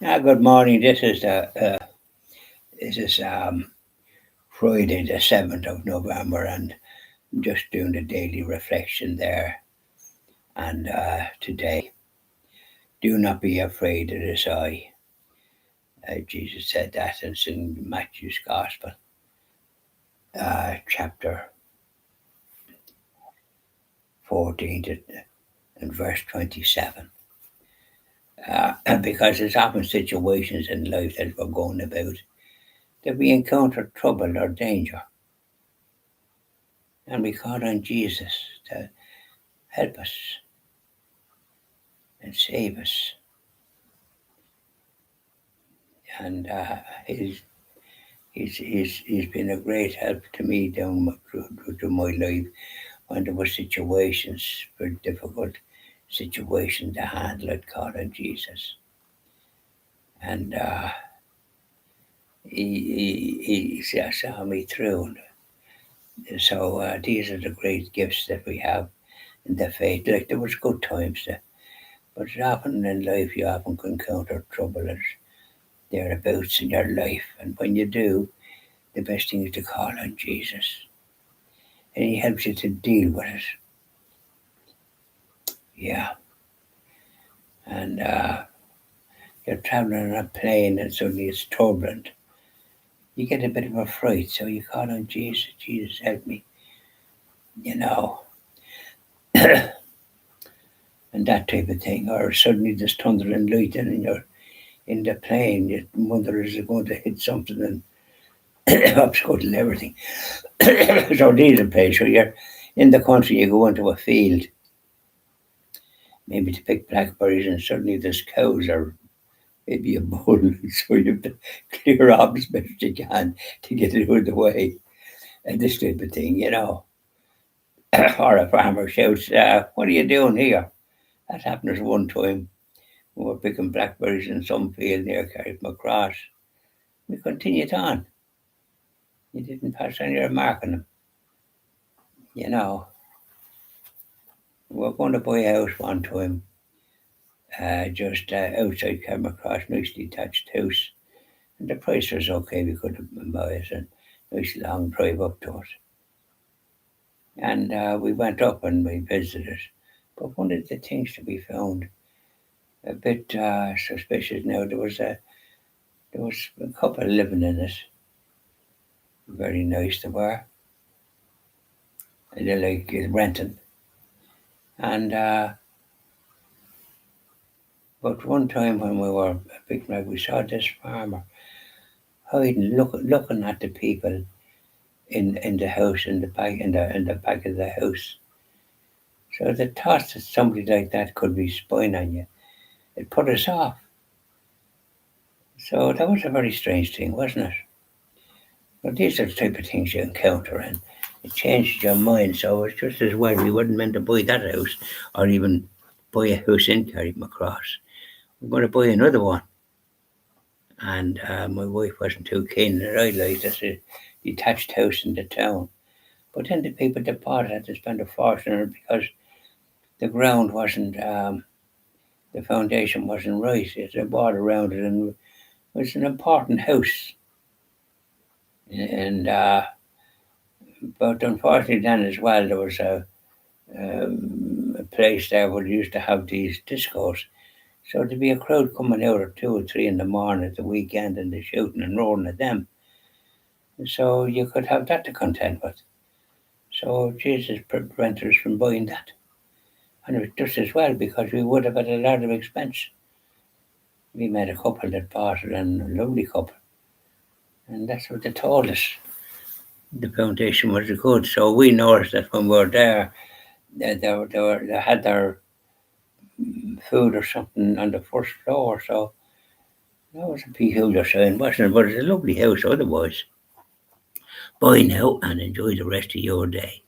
Good morning. This is Friday, the 7th of November, and I'm just doing the daily reflection there. And today, do not be afraid. It is I. Jesus said that. It's in Matthew's Gospel, chapter 14 and verse 27. Because there's often situations in life that we're going about that we encounter trouble or danger, and we call on Jesus to help us and save us. And he's been a great help to me through my life when there were situations, very difficult situations to handle. I'd call on Jesus, and he saw me through. So these are the great gifts that we have in the faith. Like there was good times, but often in life you often encounter trouble thereabouts in your life, and when you do, the best thing is to call on Jesus, and He helps you to deal with it. Yeah, and you're traveling on a plane, and suddenly it's turbulent. You get a bit of a fright, so you call on Jesus. Jesus, help me. You know, and that type of thing. Or suddenly there's thunder and lightning, and you're in the plane. You wonder is it going to hit something and upscuttle everything. So these are places where you're in the country. You go into a field, maybe to pick blackberries, and suddenly there's cows or maybe a bull, so you have to clear off as best you can to get it out of the way, and this type of thing. Or a farmer shouts, "What are you doing here?" That happened us one time. We were picking blackberries in some field near Carrickmacross. We continued on. You didn't pass any remark on them. You know, we were going to buy a house one time, just outside Carrickmacross, nice detached house. And the price was okay. We could have buy it, and nice long drive up to it. And we went up and we visited. But one of the things that we found a bit suspicious now, there was a couple living in it. Very nice they were. And they like renting. And but one time when we were picking up, we saw this farmer hiding, looking at the people in the house, in the back of the house. So the thought that somebody like that could be spying on you, it put us off. So that was a very strange thing, wasn't it? But these are the type of things you encounter, and it changes your mind. So it's just as well we weren't meant to buy that house or even buy a house in Carrickmacross. We're going to buy another one. And my wife wasn't too keen, and I liked it. A detached house in the town. But then the people that bought it had to spend a fortune on it because the ground wasn't, the foundation wasn't right. It's a wall around it, and it was an important house. And but unfortunately, then as well, there was a place there where they used to have these discos. So there'd be a crowd coming out at 2 or 3 in the morning at the weekend, and they're shooting and roaring at them. So you could have that to contend with. So Jesus prevented us from buying that. And it was just as well because we would have had a lot of expense. We met a couple that bought it, and a lovely couple. And that's what they told us. The foundation was good. So we noticed that when we were there, they had their food or something on the first floor. So that was a peculiar sign, wasn't it? But it's a lovely house otherwise. Buy now and enjoy the rest of your day.